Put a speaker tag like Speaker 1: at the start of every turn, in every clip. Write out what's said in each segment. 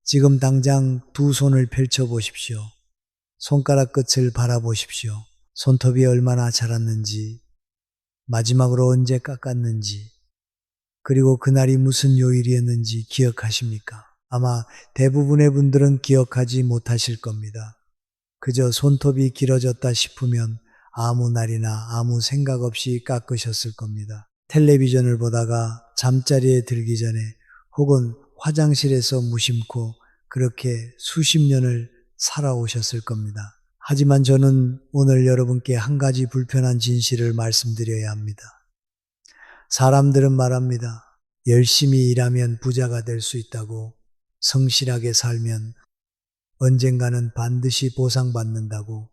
Speaker 1: 지금 당장 두 손을 펼쳐 보십시오. 손가락 끝을 바라보십시오. 손톱이 얼마나 자랐는지, 마지막으로 언제 깎았는지, 그리고 그날이 무슨 요일이었는지 기억하십니까? 아마 대부분의 분들은 기억하지 못하실 겁니다. 그저 손톱이 길어졌다 싶으면 아무 날이나 아무 생각 없이 깎으셨을 겁니다. 텔레비전을 보다가 잠자리에 들기 전에 혹은 화장실에서 무심코 그렇게 수십 년을 살아오셨을 겁니다. 하지만 저는 오늘 여러분께 한 가지 불편한 진실을 말씀드려야 합니다. 사람들은 말합니다. 열심히 일하면 부자가 될 수 있다고, 성실하게 살면 언젠가는 반드시 보상받는다고.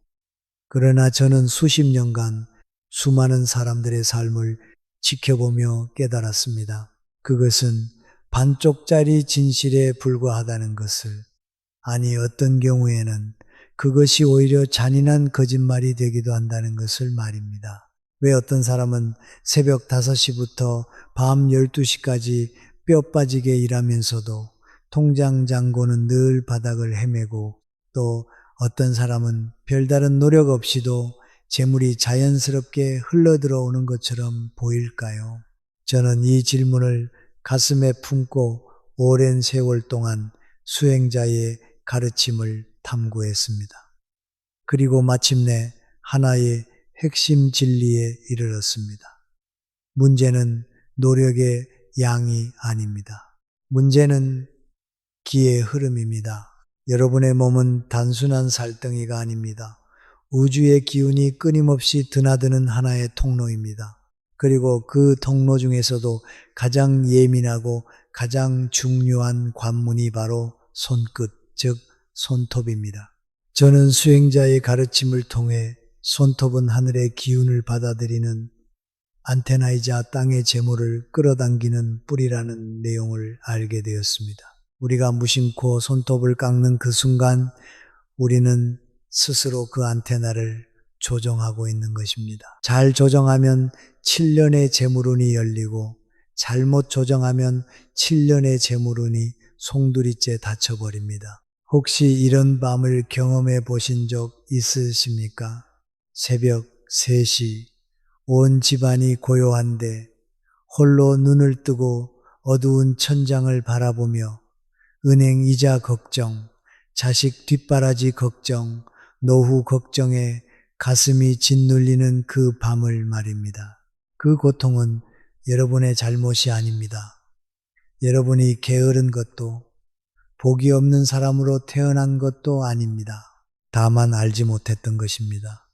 Speaker 1: 그러나 저는 수십 년간 수많은 사람들의 삶을 지켜보며 깨달았습니다. 그것은 반쪽짜리 진실에 불과하다는 것을, 아니 어떤 경우에는 그것이 오히려 잔인한 거짓말이 되기도 한다는 것을 말입니다. 왜 어떤 사람은 새벽 5시부터 밤 12시까지 뼈 빠지게 일하면서도 통장 잔고는 늘 바닥을 헤매고, 또 어떤 사람은 별다른 노력 없이도 재물이 자연스럽게 흘러들어오는 것처럼 보일까요? 저는 이 질문을 가슴에 품고 오랜 세월 동안 수행자의 가르침을 탐구했습니다. 그리고 마침내 하나의 핵심 진리에 이르렀습니다. 문제는 노력의 양이 아닙니다. 문제는 기의 흐름입니다. 여러분의 몸은 단순한 살덩이가 아닙니다. 우주의 기운이 끊임없이 드나드는 하나의 통로입니다. 그리고 그 통로 중에서도 가장 예민하고 가장 중요한 관문이 바로 손끝, 즉 손톱입니다. 저는 수행자의 가르침을 통해 손톱은 하늘의 기운을 받아들이는 안테나이자 땅의 재물을 끌어당기는 뿌리라는 내용을 알게 되었습니다. 우리가 무심코 손톱을 깎는 그 순간 우리는 스스로 그 안테나를 조정하고 있는 것입니다. 잘 조정하면 7년의 재물운이 열리고, 잘못 조정하면 7년의 재물운이 송두리째 닫혀버립니다. 혹시 이런 밤을 경험해 보신 적 있으십니까? 새벽 3시, 온 집안이 고요한데 홀로 눈을 뜨고 어두운 천장을 바라보며 은행 이자 걱정, 자식 뒷바라지 걱정, 노후 걱정에 가슴이 짓눌리는 그 밤을 말입니다. 그 고통은 여러분의 잘못이 아닙니다. 여러분이 게으른 것도, 복이 없는 사람으로 태어난 것도 아닙니다. 다만 알지 못했던 것입니다.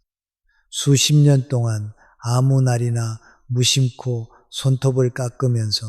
Speaker 1: 수십 년 동안 아무 날이나 무심코 손톱을 깎으면서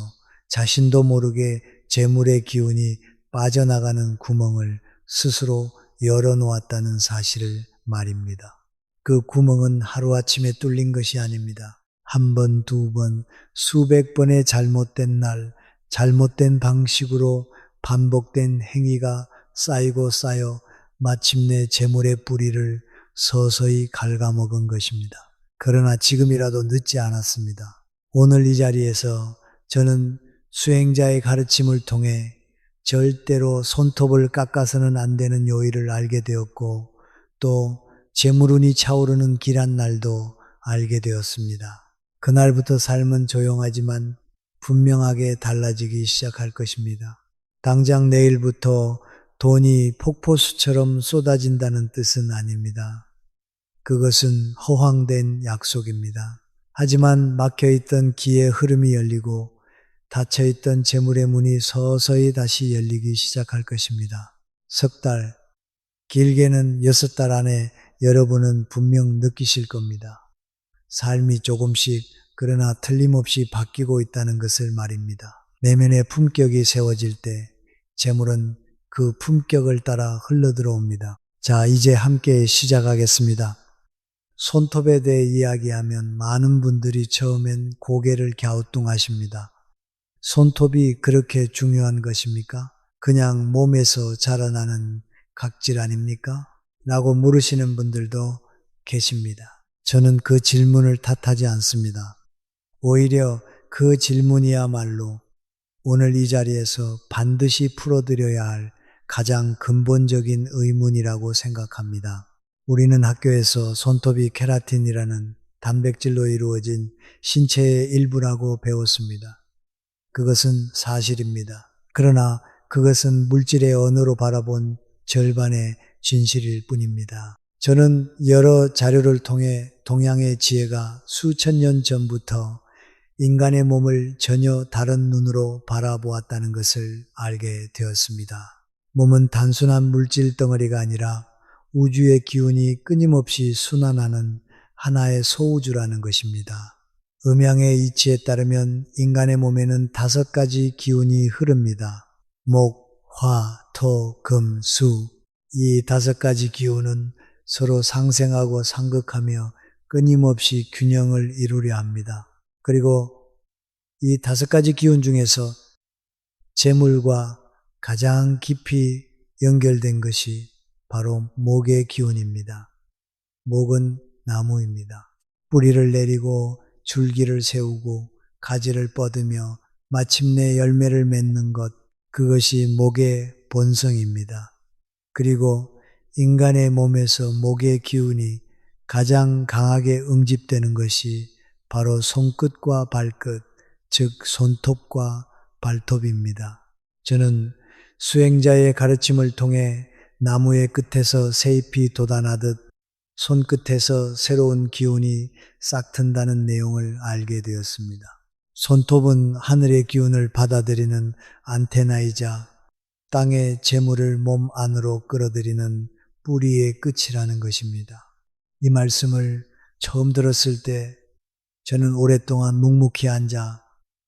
Speaker 1: 자신도 모르게 재물의 기운이 빠져나가는 구멍을 스스로 열어놓았다는 사실을 말입니다. 그 구멍은 하루아침에 뚫린 것이 아닙니다. 한 번, 두 번, 수백 번의 잘못된 날, 잘못된 방식으로 반복된 행위가 쌓이고 쌓여 마침내 재물의 뿌리를 서서히 갉아먹은 것입니다. 그러나 지금이라도 늦지 않았습니다. 오늘 이 자리에서 저는 수행자의 가르침을 통해 절대로 손톱을 깎아서는 안 되는 요일을 알게 되었고, 또 재물운이 차오르는 길한 날도 알게 되었습니다. 그날부터 삶은 조용하지만 분명하게 달라지기 시작할 것입니다. 당장 내일부터 돈이 폭포수처럼 쏟아진다는 뜻은 아닙니다. 그것은 허황된 약속입니다. 하지만 막혀있던 기의 흐름이 열리고 닫혀있던 재물의 문이 서서히 다시 열리기 시작할 것입니다. 석 달, 길게는 6달 안에 여러분은 분명 느끼실 겁니다. 삶이 조금씩 그러나 틀림없이 바뀌고 있다는 것을 말입니다. 내면의 품격이 세워질 때 재물은 그 품격을 따라 흘러들어옵니다. 자, 이제 함께 시작하겠습니다. 손톱에 대해 이야기하면 많은 분들이 처음엔 고개를 갸우뚱하십니다. 손톱이 그렇게 중요한 것입니까? 그냥 몸에서 자라나는 각질 아닙니까? 라고 물으시는 분들도 계십니다. 저는 그 질문을 탓하지 않습니다. 오히려 그 질문이야말로 오늘 이 자리에서 반드시 풀어드려야 할 가장 근본적인 의문이라고 생각합니다. 우리는 학교에서 손톱이 케라틴이라는 단백질로 이루어진 신체의 일부라고 배웠습니다. 그것은 사실입니다. 그러나 그것은 물질의 언어로 바라본 절반의 진실일 뿐입니다. 저는 여러 자료를 통해 동양의 지혜가 수천 년 전부터 인간의 몸을 전혀 다른 눈으로 바라보았다는 것을 알게 되었습니다. 몸은 단순한 물질 덩어리가 아니라 우주의 기운이 끊임없이 순환하는 하나의 소우주라는 것입니다. 음양의 이치에 따르면 인간의 몸에는 5가지 기운이 흐릅니다. 목, 화, 토, 금, 수. 이 5가지 기운은 서로 상생하고 상극하며 끊임없이 균형을 이루려 합니다. 그리고 이 5가지 기운 중에서 재물과 가장 깊이 연결된 것이 바로 목의 기운입니다. 목은 나무입니다. 뿌리를 내리고 줄기를 세우고 가지를 뻗으며 마침내 열매를 맺는 것, 그것이 목의 본성입니다. 그리고 인간의 몸에서 목의 기운이 가장 강하게 응집되는 것이 바로 손끝과 발끝, 즉 손톱과 발톱입니다. 저는 수행자의 가르침을 통해 나무의 끝에서 새잎이 돋아나듯 손끝에서 새로운 기운이 싹튼다는 내용을 알게 되었습니다. 손톱은 하늘의 기운을 받아들이는 안테나이자 땅의 재물을 몸 안으로 끌어들이는 뿌리의 끝이라는 것입니다. 이 말씀을 처음 들었을 때 저는 오랫동안 묵묵히 앉아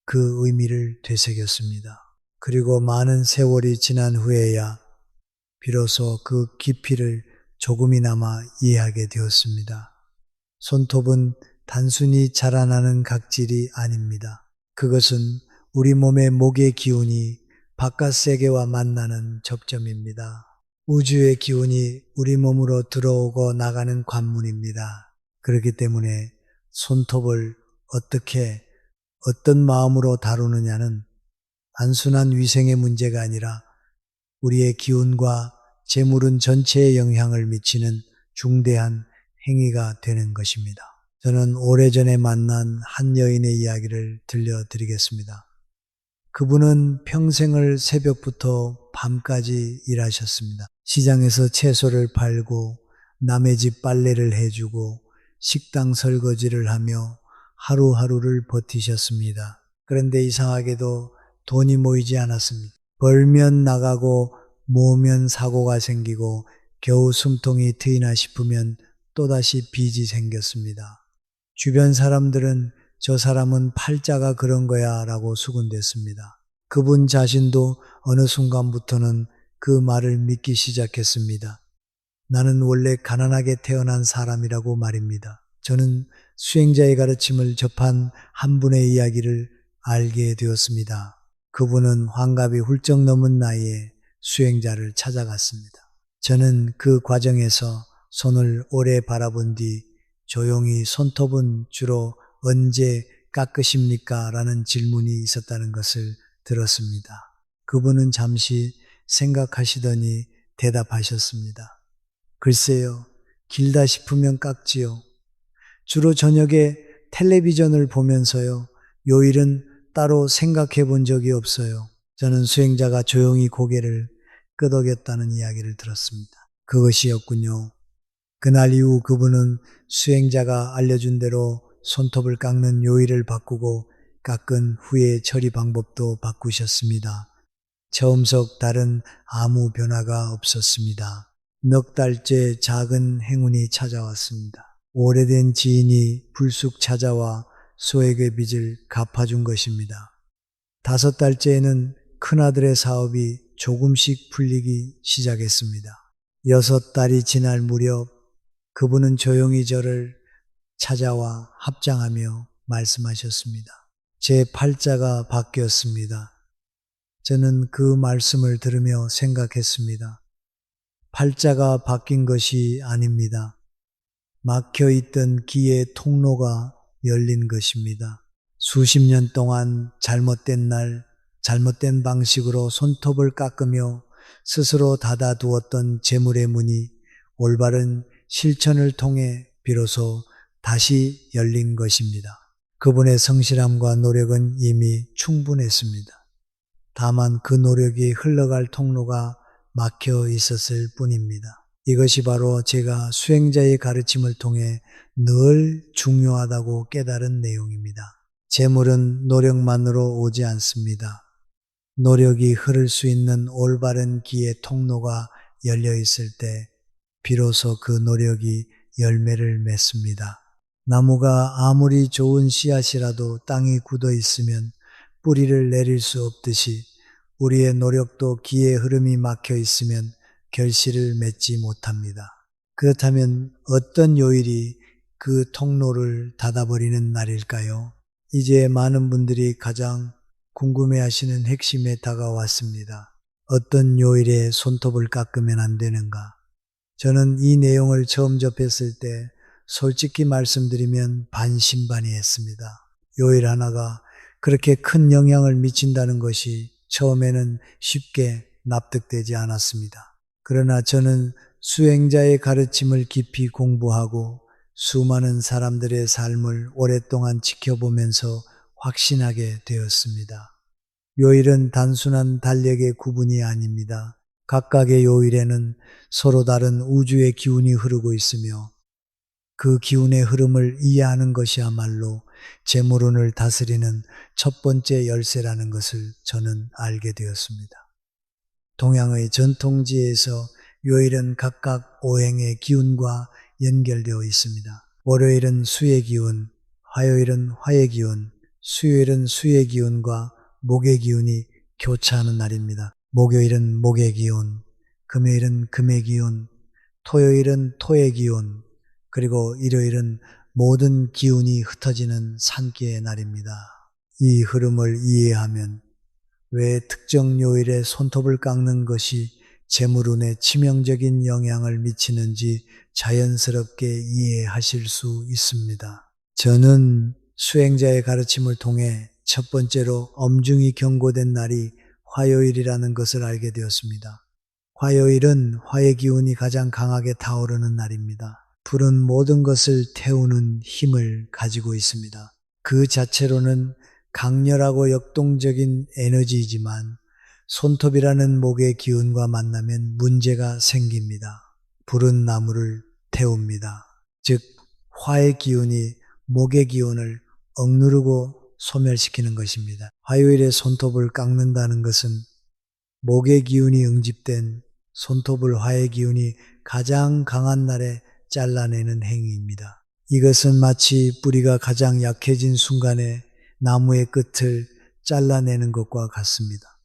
Speaker 1: 그 의미를 되새겼습니다. 그리고 많은 세월이 지난 후에야 비로소 그 깊이를 조금이나마 이해하게 되었습니다. 손톱은 단순히 자라나는 각질이 아닙니다. 그것은 우리 몸의 목의 기운이 바깥 세계와 만나는 접점입니다. 우주의 기운이 우리 몸으로 들어오고 나가는 관문입니다. 그렇기 때문에 손톱을 어떻게 어떤 마음으로 다루느냐는 단순한 위생의 문제가 아니라 우리의 기운과 재물은 전체에 영향을 미치는 중대한 행위가 되는 것입니다. 저는 오래전에 만난 한 여인의 이야기를 들려드리겠습니다. 그분은 평생을 새벽부터 밤까지 일하셨습니다. 시장에서 채소를 팔고 남의 집 빨래를 해주고 식당 설거지를 하며 하루하루를 버티셨습니다. 그런데 이상하게도 돈이 모이지 않았습니다. 벌면 나가고 모으면 사고가 생기고 겨우 숨통이 트이나 싶으면 또다시 빚이 생겼습니다. 주변 사람들은 저 사람은 팔자가 그런 거야 라고 수군댔습니다. 그분 자신도 어느 순간부터는 그 말을 믿기 시작했습니다. 나는 원래 가난하게 태어난 사람이라고 말입니다. 저는 수행자의 가르침을 접한 한 분의 이야기를 알게 되었습니다. 그분은 환갑이 훌쩍 넘은 나이에 수행자를 찾아갔습니다. 저는 그 과정에서 손을 오래 바라본 뒤 조용히 손톱은 주로 언제 깎으십니까? 라는 질문이 있었다는 것을 들었습니다. 그분은 잠시 생각하시더니 대답하셨습니다. 글쎄요, 길다 싶으면 깎지요. 주로 저녁에 텔레비전을 보면서요, 요일은 따로 생각해 본 적이 없어요. 저는 수행자가 조용히 고개를 끄덕였다는 이야기를 들었습니다. 그것이었군요. 그날 이후 그분은 수행자가 알려준 대로 손톱을 깎는 요일을 바꾸고 깎은 후의 처리 방법도 바꾸셨습니다. 처음석 다른 아무 변화가 없었습니다. 넉 달째 작은 행운이 찾아왔습니다. 오래된 지인이 불쑥 찾아와 소액의 빚을 갚아준 것입니다. 5달째에는 큰아들의 사업이 조금씩 풀리기 시작했습니다. 6달이 지날 무렵 그분은 조용히 저를 찾아와 합장하며 말씀하셨습니다. 제 팔자가 바뀌었습니다. 저는 그 말씀을 들으며 생각했습니다. 팔자가 바뀐 것이 아닙니다. 막혀있던 기의 통로가 열린 것입니다. 수십 년 동안 잘못된 날, 잘못된 방식으로 손톱을 깎으며 스스로 닫아두었던 재물의 문이 올바른 실천을 통해 비로소 다시 열린 것입니다. 그분의 성실함과 노력은 이미 충분했습니다. 다만 그 노력이 흘러갈 통로가 막혀 있었을 뿐입니다. 이것이 바로 제가 수행자의 가르침을 통해 늘 중요하다고 깨달은 내용입니다. 재물은 노력만으로 오지 않습니다. 노력이 흐를 수 있는 올바른 길의 통로가 열려 있을 때 비로소 그 노력이 열매를 맺습니다. 나무가 아무리 좋은 씨앗이라도 땅이 굳어 있으면 뿌리를 내릴 수 없듯이 우리의 노력도 기의 흐름이 막혀 있으면 결실을 맺지 못합니다. 그렇다면 어떤 요일이 그 통로를 닫아버리는 날일까요? 이제 많은 분들이 가장 궁금해하시는 핵심에 다가왔습니다. 어떤 요일에 손톱을 깎으면 안 되는가? 저는 이 내용을 처음 접했을 때 솔직히 말씀드리면 반신반의했습니다. 요일 하나가 그렇게 큰 영향을 미친다는 것이 처음에는 쉽게 납득되지 않았습니다. 그러나 저는 수행자의 가르침을 깊이 공부하고 수많은 사람들의 삶을 오랫동안 지켜보면서 확신하게 되었습니다. 요일은 단순한 달력의 구분이 아닙니다. 각각의 요일에는 서로 다른 우주의 기운이 흐르고 있으며 그 기운의 흐름을 이해하는 것이야말로 재물운을 다스리는 첫 번째 열쇠라는 것을 저는 알게 되었습니다. 동양의 전통지에서 요일은 각각 오행의 기운과 연결되어 있습니다. 월요일은 수의 기운, 화요일은 화의 기운, 수요일은 수의 기운과 목의 기운이 교차하는 날입니다. 목요일은 목의 기운, 금요일은 금의 기운, 토요일은 토의 기운, 그리고 일요일은 모든 기운이 흩어지는 산기의 날입니다. 이 흐름을 이해하면 왜 특정 요일에 손톱을 깎는 것이 재물운에 치명적인 영향을 미치는지 자연스럽게 이해하실 수 있습니다. 저는 수행자의 가르침을 통해 첫 번째로 엄중히 경고된 날이 화요일이라는 것을 알게 되었습니다. 화요일은 화의 기운이 가장 강하게 타오르는 날입니다. 불은 모든 것을 태우는 힘을 가지고 있습니다. 그 자체로는 강렬하고 역동적인 에너지이지만 손톱이라는 목의 기운과 만나면 문제가 생깁니다. 불은 나무를 태웁니다. 즉 화의 기운이 목의 기운을 억누르고 소멸시키는 것입니다. 화요일에 손톱을 깎는다는 것은 목의 기운이 응집된 손톱을 화의 기운이 가장 강한 날에 잘라내는 행위입니다. 이것은 마치 뿌리가 가장 약해진 순간에 나무의 끝을 잘라내는 것과 같습니다.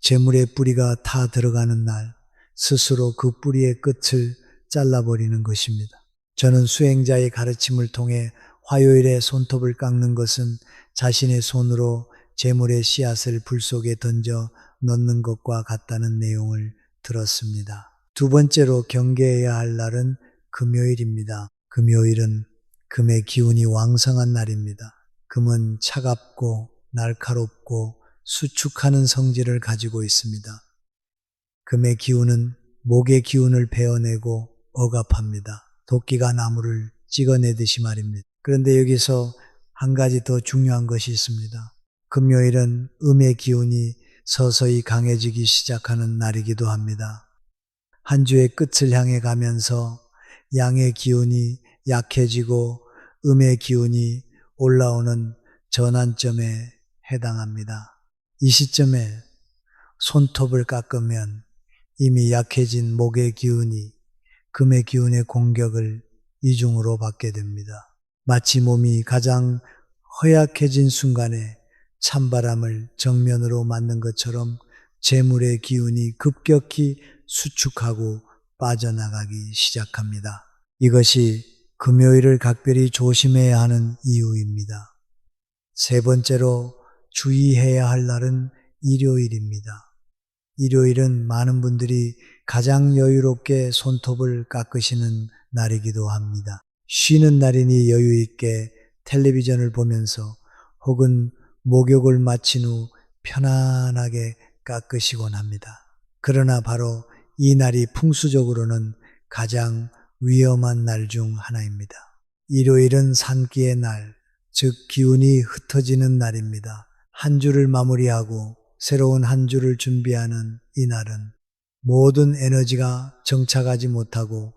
Speaker 1: 재물의 뿌리가 타 들어가는 날 스스로 그 뿌리의 끝을 잘라버리는 것입니다. 저는 수행자의 가르침을 통해 화요일에 손톱을 깎는 것은 자신의 손으로 재물의 씨앗을 불 속에 던져 넣는 것과 같다는 내용을 들었습니다. 두 번째로 경계해야 할 날은 금요일입니다. 금요일은 금의 기운이 왕성한 날입니다. 금은 차갑고 날카롭고 수축하는 성질을 가지고 있습니다. 금의 기운은 목의 기운을 베어내고 억압합니다. 도끼가 나무를 찍어내듯이 말입니다. 그런데 여기서 한 가지 더 중요한 것이 있습니다. 금요일은 음의 기운이 서서히 강해지기 시작하는 날이기도 합니다. 한 주의 끝을 향해 가면서 양의 기운이 약해지고 음의 기운이 올라오는 전환점에 해당합니다. 이 시점에 손톱을 깎으면 이미 약해진 목의 기운이 금의 기운의 공격을 이중으로 받게 됩니다. 마치 몸이 가장 허약해진 순간에 찬바람을 정면으로 맞는 것처럼 재물의 기운이 급격히 수축하고 빠져나가기 시작합니다. 이것이 금요일을 각별히 조심해야 하는 이유입니다. 세 번째로 주의해야 할 날은 일요일입니다. 일요일은 많은 분들이 가장 여유롭게 손톱을 깎으시는 날이기도 합니다. 쉬는 날이니 여유 있게 텔레비전을 보면서 혹은 목욕을 마친 후 편안하게 깎으시곤 합니다. 그러나 바로 이 날이 풍수적으로는 가장 위험한 날 중 하나입니다. 일요일은 산기의 날, 즉 기운이 흩어지는 날입니다. 한 주를 마무리하고 새로운 한 주를 준비하는 이 날은 모든 에너지가 정착하지 못하고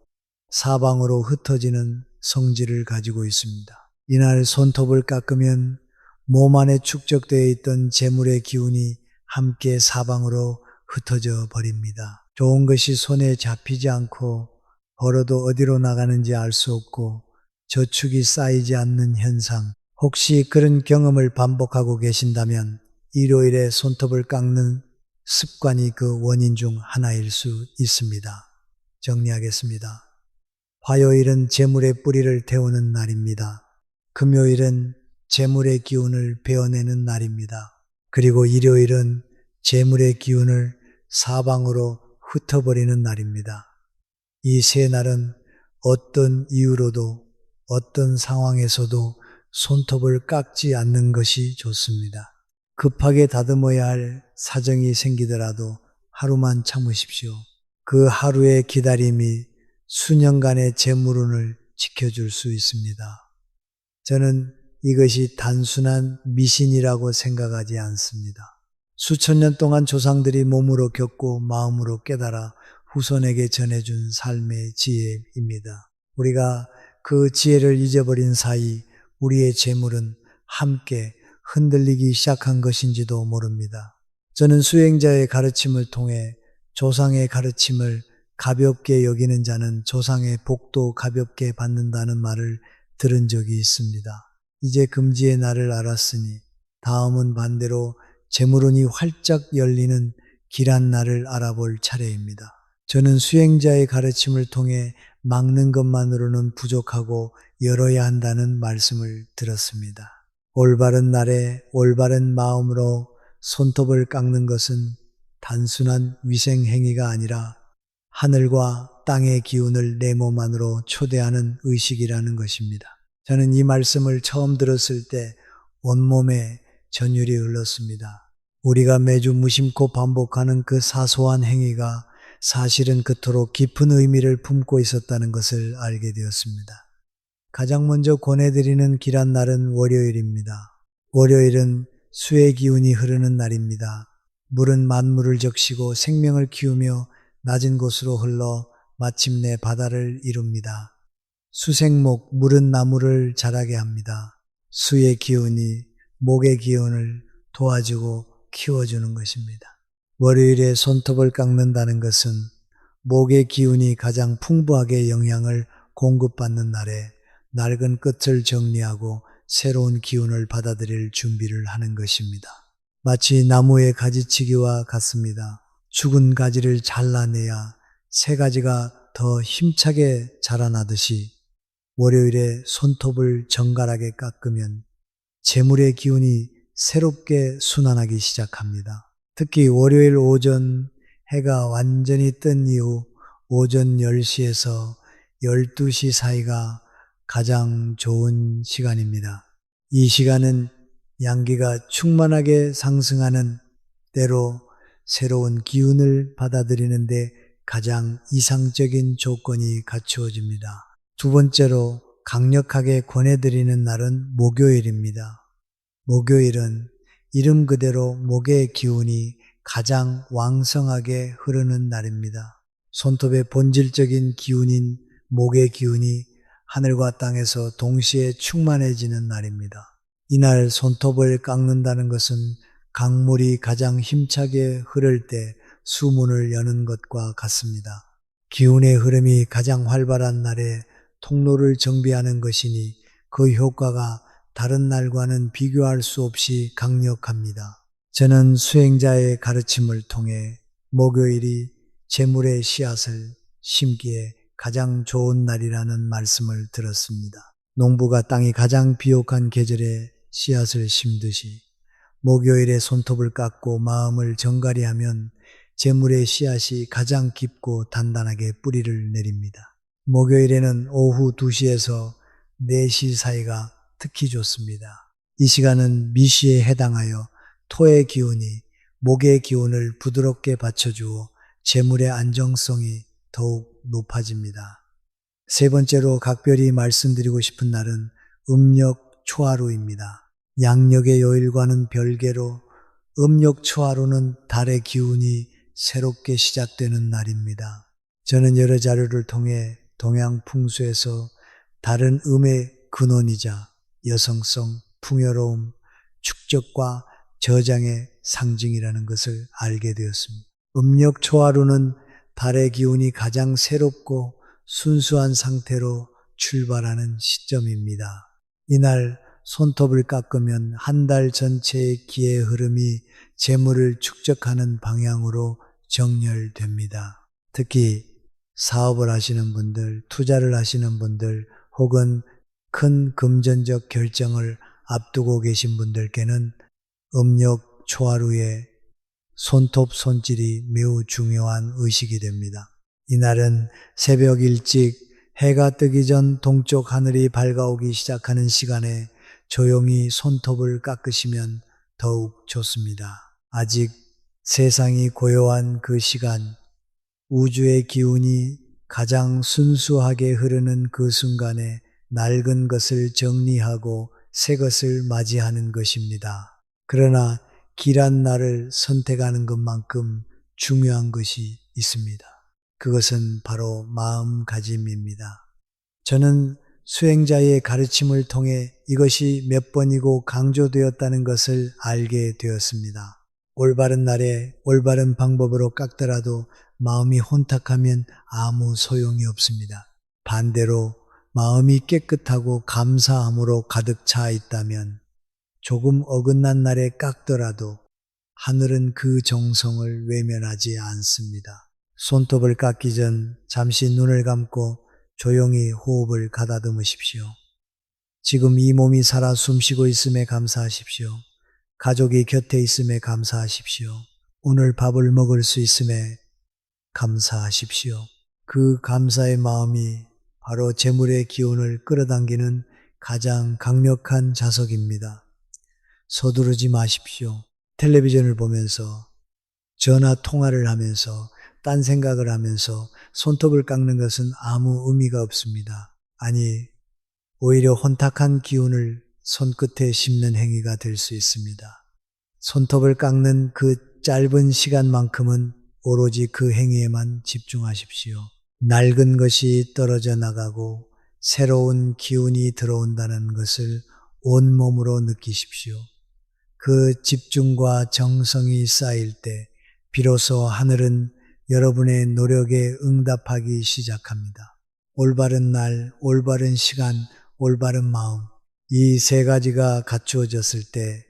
Speaker 1: 사방으로 흩어지는 성질을 가지고 있습니다. 이날 손톱을 깎으면 몸 안에 축적되어 있던 재물의 기운이 함께 사방으로 흩어져 버립니다. 좋은 것이 손에 잡히지 않고 벌어도 어디로 나가는지 알 수 없고 저축이 쌓이지 않는 현상, 혹시 그런 경험을 반복하고 계신다면 일요일에 손톱을 깎는 습관이 그 원인 중 하나일 수 있습니다. 정리하겠습니다. 화요일은 재물의 뿌리를 태우는 날입니다. 금요일은 재물의 기운을 베어내는 날입니다. 그리고 일요일은 재물의 기운을 사방으로 흩어버리는 날입니다. 이 세 날은 어떤 이유로도 어떤 상황에서도 손톱을 깎지 않는 것이 좋습니다. 급하게 다듬어야 할 사정이 생기더라도 하루만 참으십시오. 그 하루의 기다림이 수년간의 재물운을 지켜줄 수 있습니다. 저는 이것이 단순한 미신이라고 생각하지 않습니다. 수천 년 동안 조상들이 몸으로 겪고 마음으로 깨달아 후손에게 전해준 삶의 지혜입니다. 우리가 그 지혜를 잊어버린 사이 우리의 재물은 함께 흔들리기 시작한 것인지도 모릅니다. 저는 수행자의 가르침을 통해 조상의 가르침을 가볍게 여기는 자는 조상의 복도 가볍게 받는다는 말을 들은 적이 있습니다. 이제 금지의 날을 알았으니 다음은 반대로 재물운이 활짝 열리는 길한 날을 알아볼 차례입니다. 저는 수행자의 가르침을 통해 막는 것만으로는 부족하고 열어야 한다는 말씀을 들었습니다. 올바른 날에 올바른 마음으로 손톱을 깎는 것은 단순한 위생행위가 아니라 하늘과 땅의 기운을 내 몸 안으로 초대하는 의식이라는 것입니다. 저는 이 말씀을 처음 들었을 때 온몸에 전율이 흘렀습니다. 우리가 매주 무심코 반복하는 그 사소한 행위가 사실은 그토록 깊은 의미를 품고 있었다는 것을 알게 되었습니다. 가장 먼저 권해드리는 길한 날은 월요일입니다. 월요일은 수의 기운이 흐르는 날입니다. 물은 만물을 적시고 생명을 키우며 낮은 곳으로 흘러 마침내 바다를 이룹니다. 수생목, 물은 나무를 자라게 합니다. 수의 기운이 목의 기운을 도와주고 키워주는 것입니다. 월요일에 손톱을 깎는다는 것은 목의 기운이 가장 풍부하게 영향을 공급받는 날에 낡은 끝을 정리하고 새로운 기운을 받아들일 준비를 하는 것입니다. 마치 나무의 가지치기와 같습니다. 죽은 가지를 잘라내야 새 가지가 더 힘차게 자라나듯이 월요일에 손톱을 정갈하게 깎으면 재물의 기운이 새롭게 순환하기 시작합니다. 특히 월요일 오전 해가 완전히 뜬 이후 오전 10시에서 12시 사이가 가장 좋은 시간입니다. 이 시간은 양기가 충만하게 상승하는 때로 새로운 기운을 받아들이는데 가장 이상적인 조건이 갖추어집니다. 두 번째로 강력하게 권해드리는 날은 목요일입니다. 목요일은 이름 그대로 목의 기운이 가장 왕성하게 흐르는 날입니다. 손톱의 본질적인 기운인 목의 기운이 하늘과 땅에서 동시에 충만해지는 날입니다. 이날 손톱을 깎는다는 것은 강물이 가장 힘차게 흐를 때 수문을 여는 것과 같습니다. 기운의 흐름이 가장 활발한 날에 통로를 정비하는 것이니 그 효과가 다른 날과는 비교할 수 없이 강력합니다. 저는 수행자의 가르침을 통해 목요일이 재물의 씨앗을 심기에 가장 좋은 날이라는 말씀을 들었습니다. 농부가 땅이 가장 비옥한 계절에 씨앗을 심듯이 목요일에 손톱을 깎고 마음을 정갈히 하면 재물의 씨앗이 가장 깊고 단단하게 뿌리를 내립니다. 목요일에는 오후 2시에서 4시 사이가 특히 좋습니다. 이 시간은 미시에 해당하여 토의 기운이 목의 기운을 부드럽게 받쳐주어 재물의 안정성이 더욱 높아집니다. 세 번째로 각별히 말씀드리고 싶은 날은 음력 초하루입니다. 양력의 요일과는 별개로 음력 초하루는 달의 기운이 새롭게 시작되는 날입니다. 저는 여러 자료를 통해 동양 풍수에서 다른 음의 근원이자 여성성, 풍요로움, 축적과 저장의 상징이라는 것을 알게 되었습니다. 음력 초하루는 달의 기운이 가장 새롭고 순수한 상태로 출발하는 시점입니다. 이날 손톱을 깎으면 한 달 전체의 기의 흐름이 재물을 축적하는 방향으로 정렬됩니다. 특히 사업을 하시는 분들, 투자를 하시는 분들, 혹은 큰 금전적 결정을 앞두고 계신 분들께는 음력 초하루에 손톱 손질이 매우 중요한 의식이 됩니다. 이날은 새벽 일찍 해가 뜨기 전 동쪽 하늘이 밝아오기 시작하는 시간에 조용히 손톱을 깎으시면 더욱 좋습니다. 아직 세상이 고요한 그 시간, 우주의 기운이 가장 순수하게 흐르는 그 순간에 낡은 것을 정리하고 새 것을 맞이하는 것입니다. 그러나 길한 날을 선택하는 것만큼 중요한 것이 있습니다. 그것은 바로 마음가짐입니다. 저는 수행자의 가르침을 통해 이것이 몇 번이고 강조되었다는 것을 알게 되었습니다. 올바른 날에 올바른 방법으로 깎더라도 마음이 혼탁하면 아무 소용이 없습니다. 반대로 마음이 깨끗하고 감사함으로 가득 차 있다면 조금 어긋난 날에 깎더라도 하늘은 그 정성을 외면하지 않습니다. 손톱을 깎기 전 잠시 눈을 감고 조용히 호흡을 가다듬으십시오. 지금 이 몸이 살아 숨쉬고 있음에 감사하십시오. 가족이 곁에 있음에 감사하십시오. 오늘 밥을 먹을 수 있음에 감사하십시오. 그 감사의 마음이 바로 재물의 기운을 끌어당기는 가장 강력한 자석입니다. 서두르지 마십시오. 텔레비전을 보면서, 전화 통화를 하면서, 딴 생각을 하면서 손톱을 깎는 것은 아무 의미가 없습니다. 아니, 오히려 혼탁한 기운을 손끝에 심는 행위가 될 수 있습니다. 손톱을 깎는 그 짧은 시간만큼은 오로지 그 행위에만 집중하십시오. 낡은 것이 떨어져 나가고 새로운 기운이 들어온다는 것을 온몸으로 느끼십시오. 그 집중과 정성이 쌓일 때 비로소 하늘은 여러분의 노력에 응답하기 시작합니다. 올바른 날, 올바른 시간, 올바른 마음, 이 세 가지가 갖추어졌을 때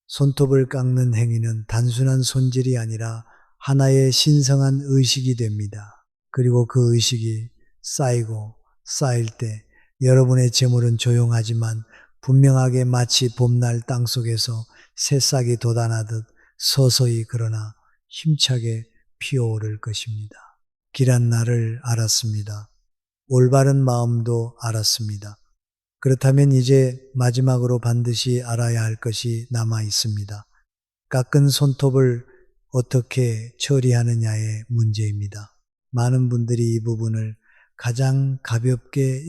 Speaker 1: 손톱을 깎는 행위는 단순한 손질이 아니라 하나의 신성한 의식이 됩니다. 그리고 그 의식이 쌓이고 쌓일 때 여러분의 재물은 조용하지만 분명하게 마치 봄날 땅속에서 새싹이 돋아나듯 서서히 그러나 힘차게 피어오를 것입니다. 길한 날을 알았습니다. 올바른 마음도 알았습니다. 그렇다면 이제 마지막으로 반드시 알아야 할 것이 남아 있습니다. 깎은 손톱을 어떻게 처리하느냐의 문제입니다. 많은 분들이 이 부분을 가장 가볍게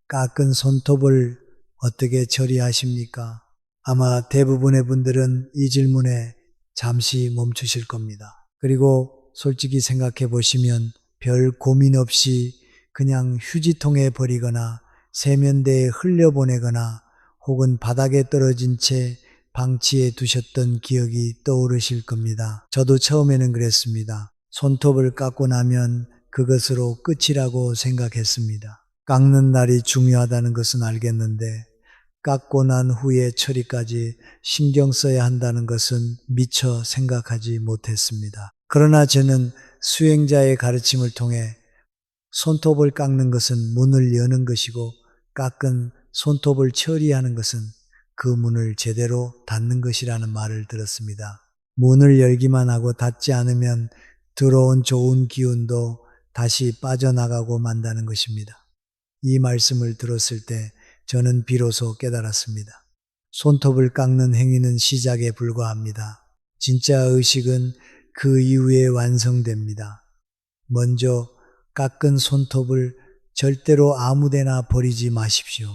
Speaker 1: 깎은 손톱을 어떻게 처리하십니까? 아마 대부분의 분들은 이 질문에 잠시 멈추실 겁니다. 그리고 솔직히 생각해 보시면 별 고민 없이 그냥 휴지통에 버리거나 세면대에 흘려보내거나 혹은 바닥에 떨어진 채 방치해 두셨던 기억이 떠오르실 겁니다. 저도 처음에는 그랬습니다. 손톱을 깎고 나면 그것으로 끝이라고 생각했습니다. 깎는 날이 중요하다는 것은 알겠는데 깎고 난 후에 처리까지 신경 써야 한다는 것은 미처 생각하지 못했습니다. 그러나 저는 수행자의 가르침을 통해 손톱을 깎는 것은 문을 여는 것이고 깎은 손톱을 처리하는 것은 그 문을 제대로 닫는 것이라는 말을 들었습니다. 문을 열기만 하고 닫지 않으면 들어온 좋은 기운도 다시 빠져나가고 만다는 것입니다. 이 말씀을 들었을 때 저는 비로소 깨달았습니다. 손톱을 깎는 행위는 시작에 불과합니다. 진짜 의식은 그 이후에 완성됩니다. 먼저 깎은 손톱을 절대로 아무데나 버리지 마십시오.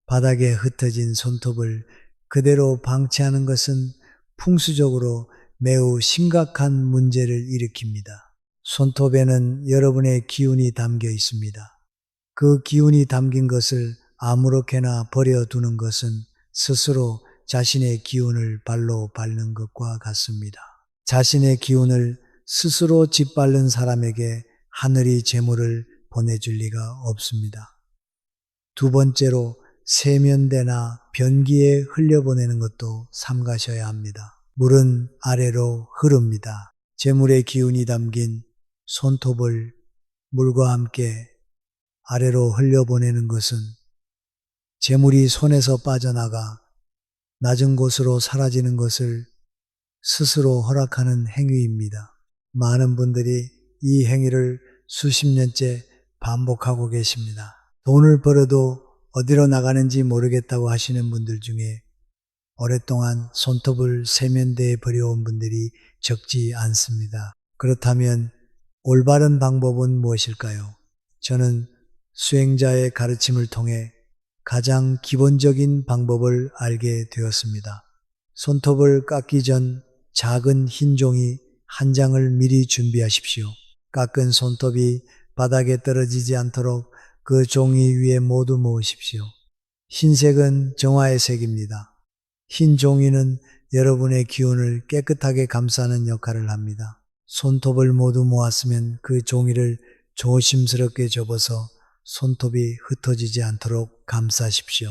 Speaker 1: 바닥에 흩어진 손톱을 그대로 방치하는 것은 풍수적으로 매우 심각한 문제를 일으킵니다. 손톱에는 여러분의 기운이 담겨 있습니다. 그 기운이 담긴 것을 아무렇게나 버려두는 것은 스스로 자신의 기운을 발로 밟는 것과 같습니다. 자신의 기운을 스스로 짓밟는 사람에게 하늘이 재물을 보내줄 리가 없습니다. 두 번째로 세면대나 변기에 흘려보내는 것도 삼가셔야 합니다. 물은 아래로 흐릅니다. 재물의 기운이 담긴 손톱을 물과 함께 아래로 흘려보내는 것은 재물이 손에서 빠져나가 낮은 곳으로 사라지는 것을 스스로 허락하는 행위입니다. 많은 분들이 이 행위를 수십 년째 반복하고 계십니다. 돈을 벌어도 어디로 나가는지 모르겠다고 하시는 분들 중에 오랫동안 손톱을 세면대에 버려온 분들이 적지 않습니다. 그렇다면 올바른 방법은 무엇일까요? 저는 수행자의 가르침을 통해 가장 기본적인 방법을 알게 되었습니다. 손톱을 깎기 전 작은 흰 종이 한 장을 미리 준비하십시오. 깎은 손톱이 바닥에 떨어지지 않도록 그 종이 위에 모두 모으십시오. 흰색은 정화의 색입니다. 흰 종이는 여러분의 기운을 깨끗하게 감싸는 역할을 합니다. 손톱을 모두 모았으면 그 종이를 조심스럽게 접어서 손톱이 흩어지지 않도록 감싸십시오.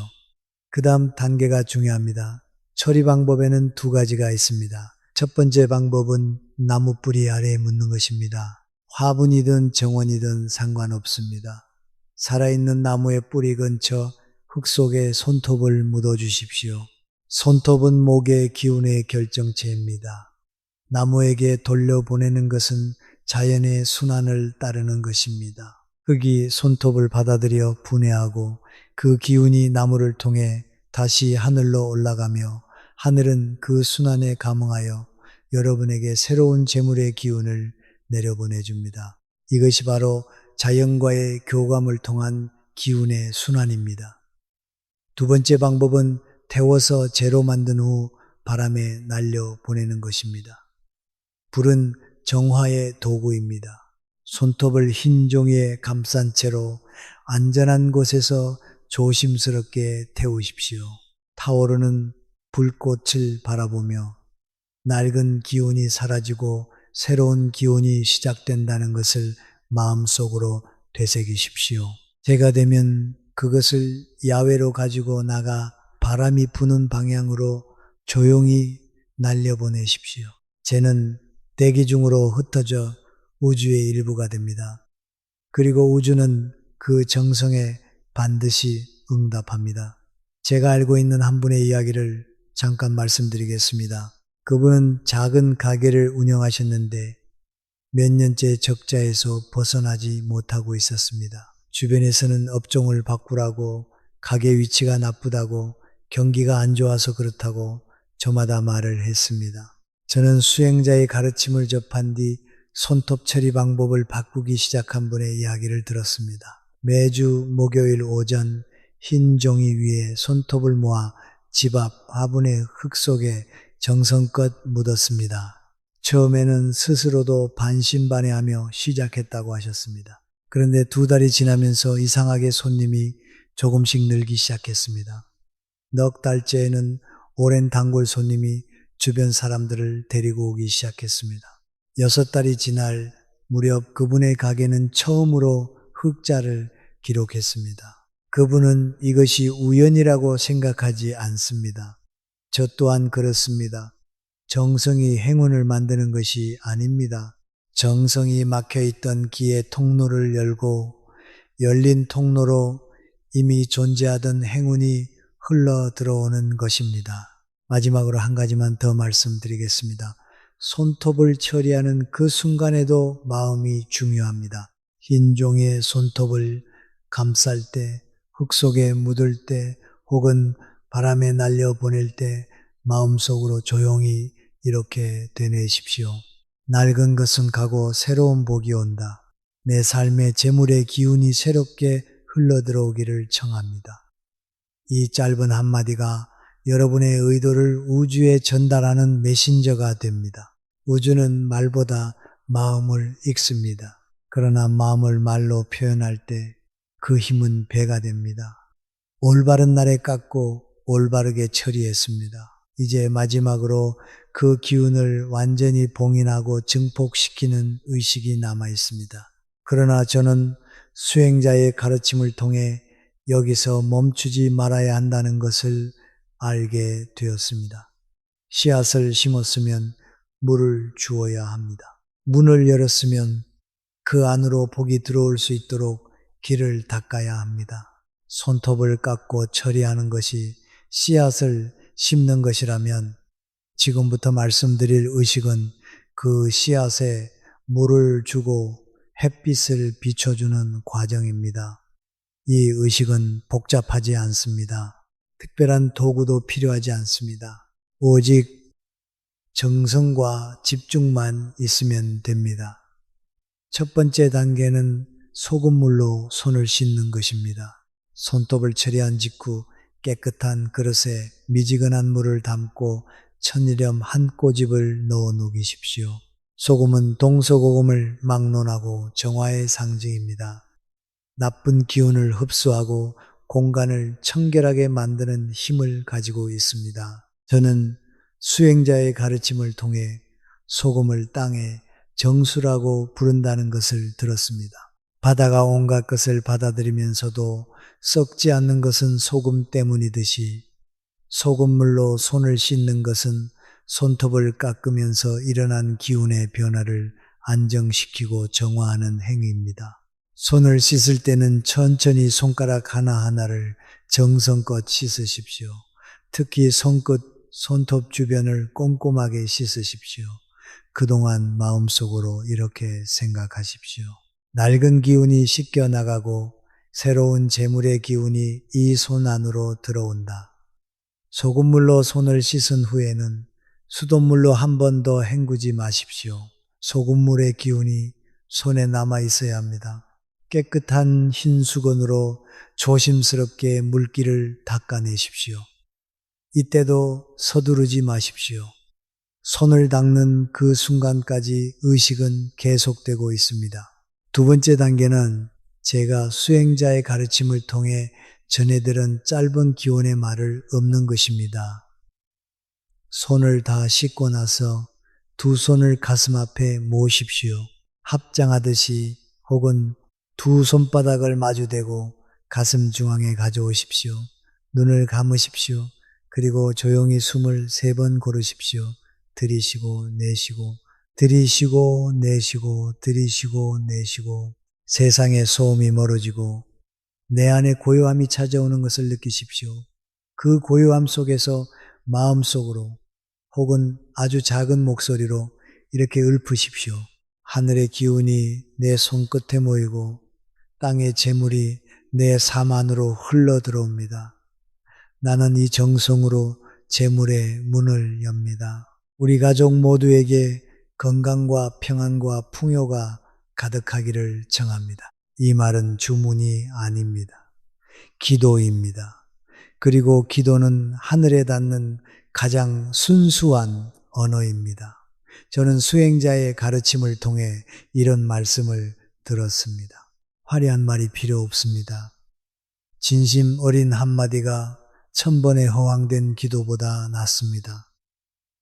Speaker 1: 그 다음 단계가 중요합니다. 처리 방법에는 두 가지가 있습니다. 첫 번째 방법은 나무 뿌리 아래에 묻는 것입니다. 화분이든 정원이든 상관없습니다. 살아있는 나무의 뿌리 근처 흙 속에 손톱을 묻어 주십시오. 손톱은 목의 기운의 결정체입니다. 나무에게 돌려보내는 것은 자연의 순환을 따르는 것입니다. 흙이 손톱을 받아들여 분해하고 그 기운이 나무를 통해 다시 하늘로 올라가며 하늘은 그 순환에 감응하여 여러분에게 새로운 재물의 기운을 내려보내줍니다. 이것이 바로 자연과의 교감을 통한 기운의 순환입니다. 두 번째 방법은 태워서 재로 만든 후 바람에 날려 보내는 것입니다. 불은 정화의 도구입니다. 손톱을 흰 종이에 감싼 채로 안전한 곳에서 조심스럽게 태우십시오. 타오르는 불꽃을 바라보며 낡은 기운이 사라지고 새로운 기운이 시작된다는 것을 마음속으로 되새기십시오. 때가 되면 그것을 야외로 가지고 나가 바람이 부는 방향으로 조용히 날려보내십시오. 재는 대기 중으로 흩어져 우주의 일부가 됩니다. 그리고 우주는 그 정성에 반드시 응답합니다. 제가 알고 있는 한 분의 이야기를 잠깐 말씀드리겠습니다. 그분은 작은 가게를 운영하셨는데 몇 년째 적자에서 벗어나지 못하고 있었습니다. 주변에서는 업종을 바꾸라고, 가게 위치가 나쁘다고, 경기가 안 좋아서 그렇다고 저마다 말을 했습니다. 저는 수행자의 가르침을 접한 뒤 손톱 처리 방법을 바꾸기 시작한 분의 이야기를 들었습니다. 매주 목요일 오전 흰 종이 위에 손톱을 모아 집 앞 화분의 흙 속에 정성껏 묻었습니다. 처음에는 스스로도 반신반의하며 시작했다고 하셨습니다. 그런데 두 달이 지나면서 이상하게 손님이 조금씩 늘기 시작했습니다. 넉 달째에는 오랜 단골 손님이 주변 사람들을 데리고 오기 시작했습니다. 6달이 지날 무렵 그분의 가게는 처음으로 흑자를 기록했습니다. 그분은 이것이 우연이라고 생각하지 않습니다. 저 또한 그렇습니다. 정성이 행운을 만드는 것이 아닙니다. 정성이 막혀있던 길의 통로를 열고 열린 통로로 이미 존재하던 행운이 흘러 들어오는 것입니다. 마지막으로 한 가지만 더 말씀드리겠습니다. 손톱을 처리하는 그 순간에도 마음이 중요합니다. 흰 종이에 손톱을 감쌀 때, 흙 속에 묻을 때, 혹은 바람에 날려 보낼 때 마음속으로 조용히 이렇게 되뇌십시오. 낡은 것은 가고 새로운 복이 온다. 내 삶의 재물의 기운이 새롭게 흘러들어오기를 청합니다. 이 짧은 한마디가 여러분의 의도를 우주에 전달하는 메신저가 됩니다. 우주는 말보다 마음을 읽습니다. 그러나 마음을 말로 표현할 때 그 힘은 배가 됩니다. 올바른 날에 깎고 올바르게 처리했습니다. 이제 마지막으로 그 기운을 완전히 봉인하고 증폭시키는 의식이 남아 있습니다. 그러나 저는 수행자의 가르침을 통해 여기서 멈추지 말아야 한다는 것을 알게 되었습니다. 씨앗을 심었으면 물을 주어야 합니다. 문을 열었으면 그 안으로 복이 들어올 수 있도록 길을 닦아야 합니다. 손톱을 깎고 처리하는 것이 씨앗을 심는 것이라면 지금부터 말씀드릴 의식은 그 씨앗에 물을 주고 햇빛을 비춰주는 과정입니다. 이 의식은 복잡하지 않습니다. 특별한 도구도 필요하지 않습니다. 오직 정성과 집중만 있으면 됩니다. 첫 번째 단계는 소금물로 손을 씻는 것입니다. 손톱을 처리한 직후 깨끗한 그릇에 미지근한 물을 담고 천일염 한 꼬집을 넣어 녹이십시오. 소금은 동서고금을 막론하고 정화의 상징입니다. 나쁜 기운을 흡수하고 공간을 청결하게 만드는 힘을 가지고 있습니다. 저는 수행자의 가르침을 통해 소금을 땅에 정수라고 부른다는 것을 들었습니다. 바다가 온갖 것을 받아들이면서도 썩지 않는 것은 소금 때문이듯이 소금물로 손을 씻는 것은 손톱을 깎으면서 일어난 기운의 변화를 안정시키고 정화하는 행위입니다. 손을 씻을 때는 천천히 손가락 하나하나를 정성껏 씻으십시오. 특히 손끝, 손톱 주변을 꼼꼼하게 씻으십시오. 그동안 마음속으로 이렇게 생각하십시오. 낡은 기운이 씻겨나가고 새로운 재물의 기운이 이 손 안으로 들어온다. 소금물로 손을 씻은 후에는 수돗물로 한 번 더 헹구지 마십시오. 소금물의 기운이 손에 남아 있어야 합니다. 깨끗한 흰 수건으로 조심스럽게 물기를 닦아내십시오. 이때도 서두르지 마십시오. 손을 닦는 그 순간까지 의식은 계속되고 있습니다. 두 번째 단계는 제가 수행자의 가르침을 통해 전해들은 짧은 기원의 말을 읊는 것입니다. 손을 다 씻고 나서 두 손을 가슴 앞에 모으십시오. 합장하듯이 혹은 두 손바닥을 마주대고 가슴 중앙에 가져오십시오. 눈을 감으십시오. 그리고 조용히 숨을 3번 고르십시오. 들이쉬고 내쉬고 들이쉬고 내쉬고 들이쉬고 내쉬고 세상의 소음이 멀어지고 내 안에 고요함이 찾아오는 것을 느끼십시오. 그 고요함 속에서 마음속으로 혹은 아주 작은 목소리로 이렇게 읊으십시오. 하늘의 기운이 내 손끝에 모이고 땅의 재물이 내 삶 안으로 흘러 들어옵니다. 나는 이 정성으로 재물의 문을 엽니다. 우리 가족 모두에게 건강과 평안과 풍요가 가득하기를 청합니다. 이 말은 주문이 아닙니다. 기도입니다. 그리고 기도는 하늘에 닿는 가장 순수한 언어입니다. 저는 수행자의 가르침을 통해 이런 말씀을 들었습니다. 화려한 말이 필요 없습니다. 진심 어린 한마디가 1000번의 허황된 기도보다 낫습니다.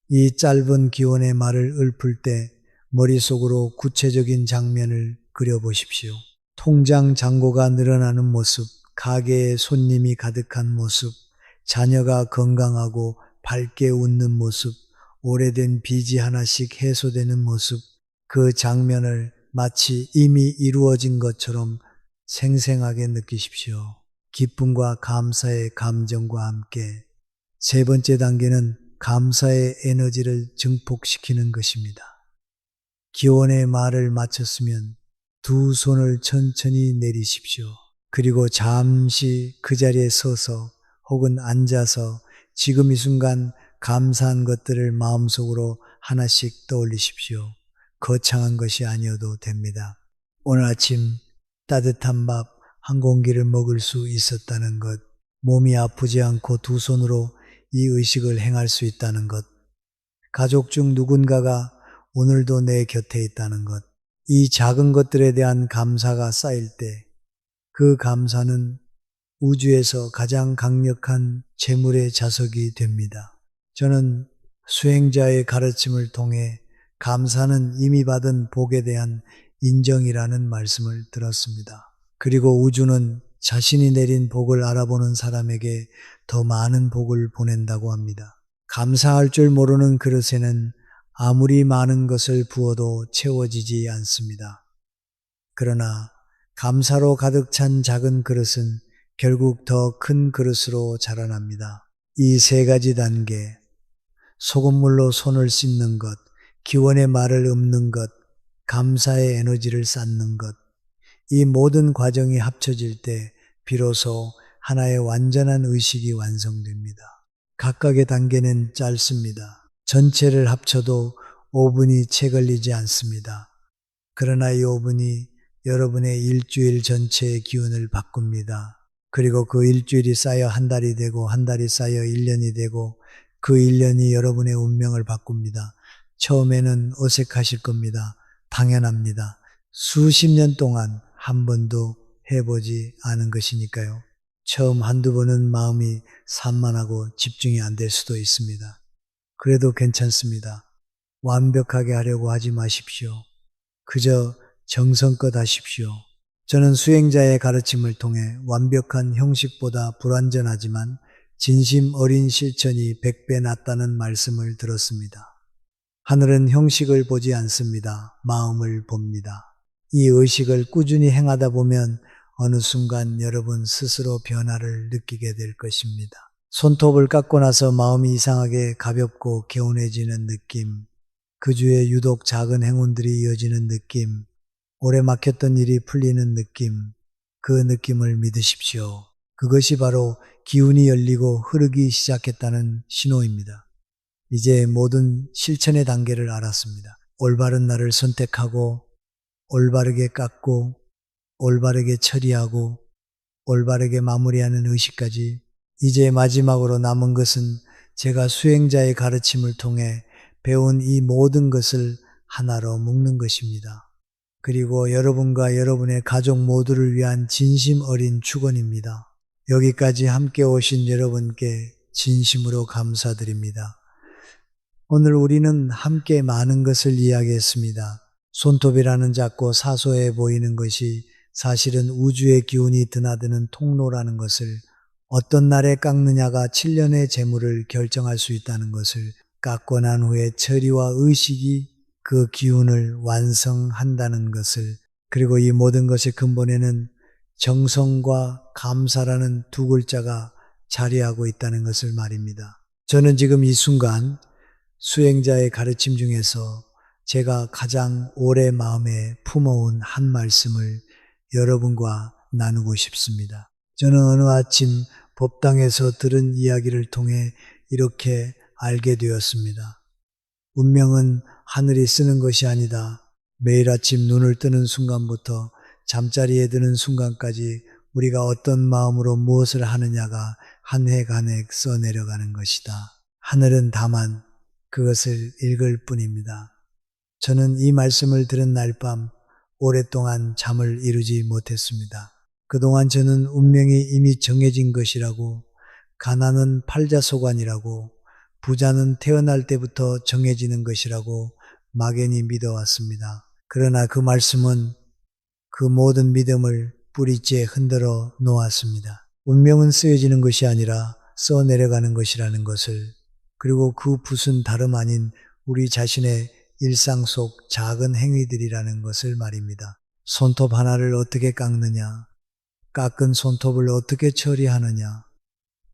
Speaker 1: 이 짧은 기원의 말을 읊을 때 머릿속으로 구체적인 장면을 그려보십시오. 통장 잔고가 늘어나는 모습, 가게에 손님이 가득한 모습, 자녀가 건강하고 밝게 웃는 모습, 오래된 빚이 하나씩 해소되는 모습, 그 장면을 마치 이미 이루어진 것처럼 생생하게 느끼십시오. 기쁨과 감사의 감정과 함께 세 번째 단계는 감사의 에너지를 증폭시키는 것입니다. 기원의 말을 마쳤으면 두 손을 천천히 내리십시오. 그리고 잠시 그 자리에 서서 혹은 앉아서 지금 이 순간 감사한 것들을 마음속으로 하나씩 떠올리십시오. 거창한 것이 아니어도 됩니다. 오늘 아침 따뜻한 밥 한 공기를 먹을 수 있었다는 것, 몸이 아프지 않고 두 손으로 이 의식을 행할 수 있다는 것, 가족 중 누군가가 오늘도 내 곁에 있다는 것, 이 작은 것들에 대한 감사가 쌓일 때 그 감사는 우주에서 가장 강력한 재물의 자석이 됩니다. 저는 수행자의 가르침을 통해 감사는 이미 받은 복에 대한 인정이라는 말씀을 들었습니다. 그리고 우주는 자신이 내린 복을 알아보는 사람에게 더 많은 복을 보낸다고 합니다. 감사할 줄 모르는 그릇에는 아무리 많은 것을 부어도 채워지지 않습니다. 그러나 감사로 가득 찬 작은 그릇은 결국 더 큰 그릇으로 자라납니다. 이 세 가지 단계, 소금물로 손을 씻는 것, 기원의 말을 읊는 것, 감사의 에너지를 쌓는 것, 이 모든 과정이 합쳐질 때 비로소 하나의 완전한 의식이 완성됩니다. 각각의 단계는 짧습니다. 전체를 합쳐도 5분이 채 걸리지 않습니다. 그러나 이 5분이 여러분의 일주일 전체의 기운을 바꿉니다. 그리고 그 일주일이 쌓여 한 달이 되고 한 달이 쌓여 1년이 되고 그 1년이 여러분의 운명을 바꿉니다. 처음에는 어색하실 겁니다. 당연합니다. 수십 년 동안 한 번도 해보지 않은 것이니까요. 처음 한두 번은 마음이 산만하고 집중이 안 될 수도 있습니다. 그래도 괜찮습니다. 완벽하게 하려고 하지 마십시오. 그저 정성껏 하십시오. 저는 수행자의 가르침을 통해 완벽한 형식보다 불완전하지만 진심 어린 실천이 100배 낫다는 말씀을 들었습니다. 하늘은 형식을 보지 않습니다. 마음을 봅니다. 이 의식을 꾸준히 행하다 보면 어느 순간 여러분 스스로 변화를 느끼게 될 것입니다. 손톱을 깎고 나서 마음이 이상하게 가볍고 개운해지는 느낌, 그 주에 유독 작은 행운들이 이어지는 느낌, 오래 막혔던 일이 풀리는 느낌, 그 느낌을 믿으십시오. 그것이 바로 기운이 열리고 흐르기 시작했다는 신호입니다. 이제 모든 실천의 단계를 알았습니다. 올바른 날을 선택하고, 올바르게 깎고, 올바르게 처리하고, 올바르게 마무리하는 의식까지 이제 마지막으로 남은 것은 제가 수행자의 가르침을 통해 배운 이 모든 것을 하나로 묶는 것입니다. 그리고 여러분과 여러분의 가족 모두를 위한 진심 어린 축원입니다. 여기까지 함께 오신 여러분께 진심으로 감사드립니다. 오늘 우리는 함께 많은 것을 이야기했습니다. 손톱이라는 작고 사소해 보이는 것이 사실은 우주의 기운이 드나드는 통로라는 것을, 어떤 날에 깎느냐가 7년의 재물을 결정할 수 있다는 것을, 깎고 난 후에 처리와 의식이 그 기운을 완성한다는 것을, 그리고 이 모든 것의 근본에는 정성과 감사라는 두 글자가 자리하고 있다는 것을 말입니다. 저는 지금 이 순간 수행자의 가르침 중에서 제가 가장 오래 마음에 품어온 한 말씀을 여러분과 나누고 싶습니다. 저는 어느 아침 법당에서 들은 이야기를 통해 이렇게 알게 되었습니다. 운명은 하늘이 쓰는 것이 아니다. 매일 아침 눈을 뜨는 순간부터 잠자리에 드는 순간까지 우리가 어떤 마음으로 무엇을 하느냐가 한 획 한 획 써내려가는 것이다. 하늘은 다만 그것을 읽을 뿐입니다. 저는 이 말씀을 들은 날 밤 오랫동안 잠을 이루지 못했습니다. 그동안 저는 운명이 이미 정해진 것이라고, 가난은 팔자소관이라고, 부자는 태어날 때부터 정해지는 것이라고 막연히 믿어왔습니다. 그러나 그 말씀은 그 모든 믿음을 뿌리째 흔들어 놓았습니다. 운명은 쓰여지는 것이 아니라 써내려가는 것이라는 것을, 그리고 그 붓은 다름 아닌 우리 자신의 일상 속 작은 행위들이라는 것을 말입니다. 손톱 하나를 어떻게 깎느냐, 깎은 손톱을 어떻게 처리하느냐,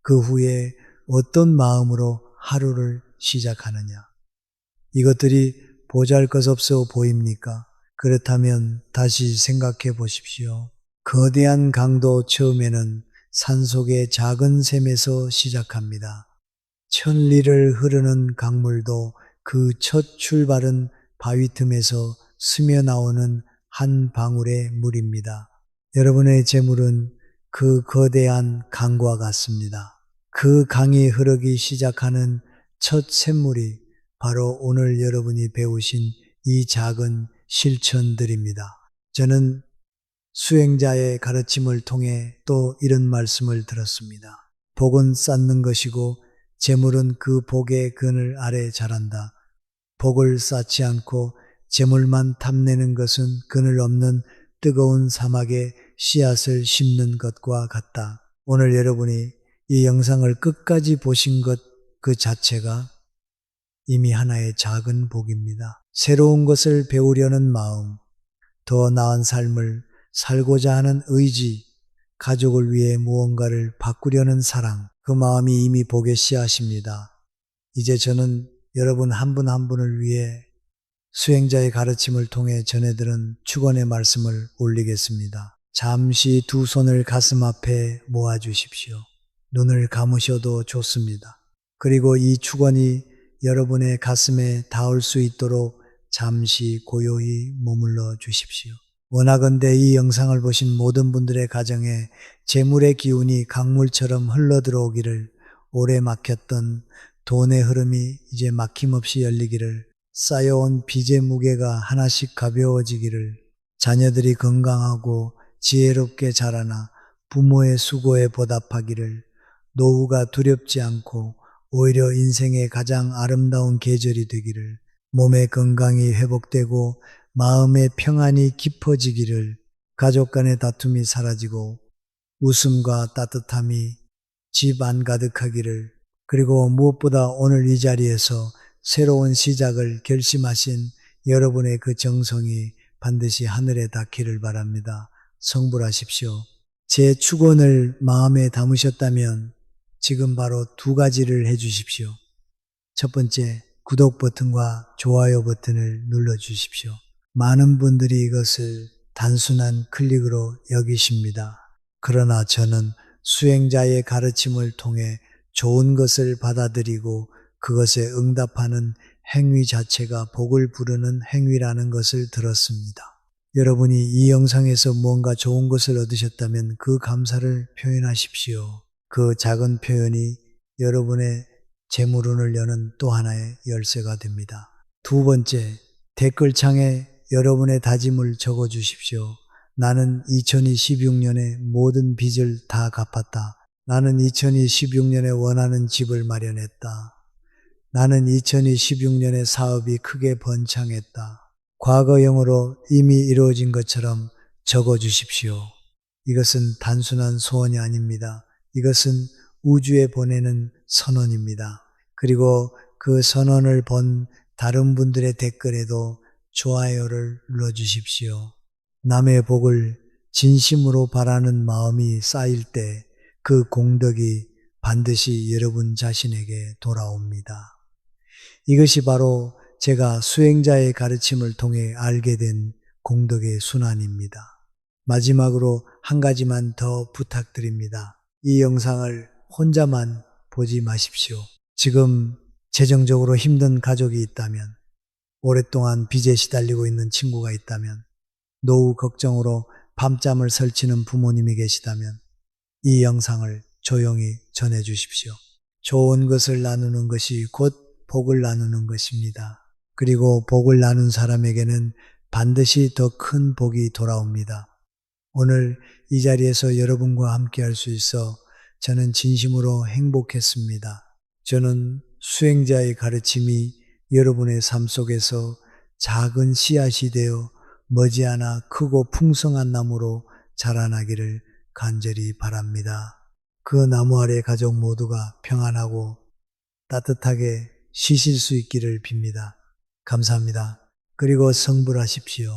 Speaker 1: 그 후에 어떤 마음으로 하루를 시작하느냐. 이것들이 보잘것없어 보입니까? 그렇다면 다시 생각해 보십시오. 거대한 강도 처음에는 산속의 작은 샘에서 시작합니다. 천리를 흐르는 강물도 그 첫 출발은 바위 틈에서 스며 나오는 한 방울의 물입니다. 여러분의 재물은 그 거대한 강과 같습니다. 그 강이 흐르기 시작하는 첫 샘물이 바로 오늘 여러분이 배우신 이 작은 실천들입니다. 저는 수행자의 가르침을 통해 또 이런 말씀을 들었습니다. 복은 쌓는 것이고 재물은 그 복의 그늘 아래 자란다. 복을 쌓지 않고 재물만 탐내는 것은 그늘 없는 뜨거운 사막에 씨앗을 심는 것과 같다. 오늘 여러분이 이 영상을 끝까지 보신 것 그 자체가 이미 하나의 작은 복입니다. 새로운 것을 배우려는 마음, 더 나은 삶을 살고자 하는 의지, 가족을 위해 무언가를 바꾸려는 사랑, 그 마음이 이미 복의 씨앗입니다. 이제 저는 여러분 한 분 한 분을 위해 수행자의 가르침을 통해 전해들은 축원의 말씀을 올리겠습니다. 잠시 두 손을 가슴 앞에 모아주십시오. 눈을 감으셔도 좋습니다. 그리고 이 축원이 여러분의 가슴에 닿을 수 있도록 잠시 고요히 머물러 주십시오. 원하건대 이 영상을 보신 모든 분들의 가정에 재물의 기운이 강물처럼 흘러들어오기를, 오래 막혔던 돈의 흐름이 이제 막힘없이 열리기를, 쌓여온 빚의 무게가 하나씩 가벼워지기를, 자녀들이 건강하고 지혜롭게 자라나 부모의 수고에 보답하기를, 노후가 두렵지 않고 오히려 인생의 가장 아름다운 계절이 되기를, 몸의 건강이 회복되고 마음의 평안이 깊어지기를, 가족 간의 다툼이 사라지고 웃음과 따뜻함이 집 안 가득하기를, 그리고 무엇보다 오늘 이 자리에서 새로운 시작을 결심하신 여러분의 그 정성이 반드시 하늘에 닿기를 바랍니다. 성불하십시오. 제 축원을 마음에 담으셨다면 지금 바로 두 가지를 해주십시오. 첫 번째, 구독 버튼과 좋아요 버튼을 눌러주십시오. 많은 분들이 이것을 단순한 클릭으로 여기십니다. 그러나 저는 수행자의 가르침을 통해 좋은 것을 받아들이고 그것에 응답하는 행위 자체가 복을 부르는 행위라는 것을 들었습니다. 여러분이 이 영상에서 무언가 좋은 것을 얻으셨다면 그 감사를 표현하십시오. 그 작은 표현이 여러분의 재물운을 여는 또 하나의 열쇠가 됩니다. 두 번째, 댓글창에 여러분의 다짐을 적어 주십시오. 나는 2026년에 모든 빚을 다 갚았다. 나는 2026년에 원하는 집을 마련했다. 나는 2026년에 사업이 크게 번창했다. 과거형으로 이미 이루어진 것처럼 적어 주십시오. 이것은 단순한 소원이 아닙니다. 이것은 우주에 보내는 선언입니다. 그리고 그 선언을 본 다른 분들의 댓글에도 좋아요를 눌러주십시오. 남의 복을 진심으로 바라는 마음이 쌓일 때 그 공덕이 반드시 여러분 자신에게 돌아옵니다. 이것이 바로 제가 수행자의 가르침을 통해 알게 된 공덕의 순환입니다. 마지막으로 한 가지만 더 부탁드립니다. 이 영상을 혼자만 보지 마십시오. 지금 재정적으로 힘든 가족이 있다면, 오랫동안 빚에 시달리고 있는 친구가 있다면, 노후 걱정으로 밤잠을 설치는 부모님이 계시다면 이 영상을 조용히 전해 주십시오. 좋은 것을 나누는 것이 곧 복을 나누는 것입니다. 그리고 복을 나눈 사람에게는 반드시 더 큰 복이 돌아옵니다. 오늘 이 자리에서 여러분과 함께 할 수 있어 저는 진심으로 행복했습니다. 저는 수행자의 가르침이 여러분의 삶 속에서 작은 씨앗이 되어 머지않아 크고 풍성한 나무로 자라나기를 간절히 바랍니다. 그 나무 아래 가족 모두가 평안하고 따뜻하게 쉬실 수 있기를 빕니다. 감사합니다. 그리고 성불하십시오.